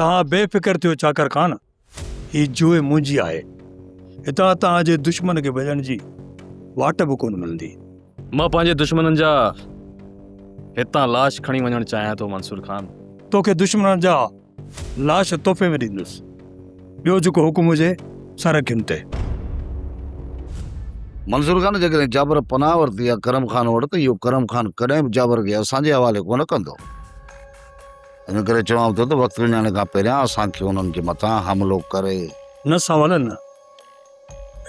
तव्हां बेफ़िक्र थियो चाकर खान, ही जुए मुंहिंजी आहे। हितां तव्हांजे दुश्मन खे भॼण जी वाट बि कोन मिलंदी। मां पंहिंजे दुश्मननि जा हितां लाश खणी वञणु चाहियां थो मंसूर खान। तोखे दुश्मन जा लाश तोहफ़े में ॾींदुसि। ॿियो जेको हुकुम हुजे सर रखियुनि ते। मंसूर खान जेकॾहिं जाबर पनाह वरिती आहे करम खान वटि, त इहो करम खान कॾहिं बि जाबर खे असांजे हवाले कोन कंदो। इन करे चवां थो त वक़्तु विञाइण खां पहिरियां असांखे उन्हनि जे मथां हमिलो करे न सवाल न,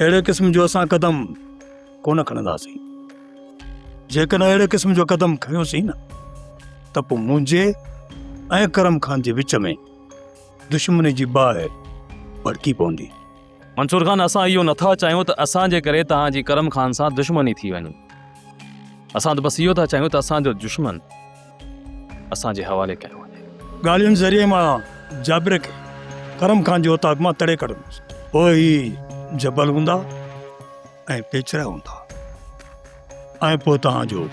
अहिड़े क़िस्म जो असां क़दम कोन खणंदासीं। जेकॾहिं अहिड़े क़िस्म जो क़दम खयोंसीं न, त पोइ मुंहिंजे ऐं करम खान जे विच में दुश्मनी जी बाहि भड़की पवंदी। मंसूर खान, असां इहो नथा चाहियूं त असांजे करे तव्हांजी करम खान सां दुश्मनी थी वञे। असां त बसि इहो था चाहियूं त असांजो दुश्मन असांजे हवाले कयो वञे। ॻाल्हियुनि ज़रिए मां जाबिर खे करम खान जे औताक मां तड़े कढंदुसि। पोइ ही जबल हूंदा ऐं पेचरा हूंदा ऐं पोइ तव्हांजो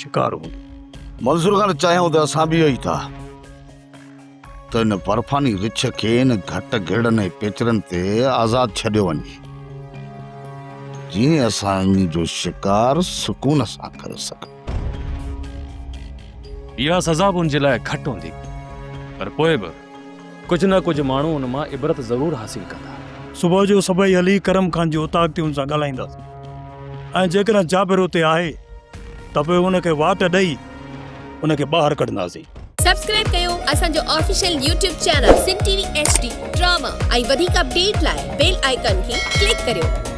शिकार हूंदो। मंसूर खान चाहियूं त असां बि इहो ई था त इन बर्फ़ानी रिछ खे इन घट गिड़नि ऐं पेचरनि ते आज़ाद छॾियो वञे, जीअं असां इन जो शिकार सुकून सां करे सघूं। इहा सज़ा बि उनजे लाइ घटि हूंदी, पर पोइ बि कुझु न कुझु माण्हू उन मां इबरत ज़रूरु हासिल कंदा। सुबुह जो सभई हली करम खान जे औताक ते हुन सां ॻाल्हाईंदासीं, ऐं जेकॾहिं जाबिर उते आहे त पोइ उनखे वाट ॾेई उनखे ॿाहिरि कढंदासीं। सब्सक्राइब कयो असांजो official YouTube channel Sindh TV HD drama ऐं वधीक अपडेट लाइ बेल आइकन खे क्लिक करियो।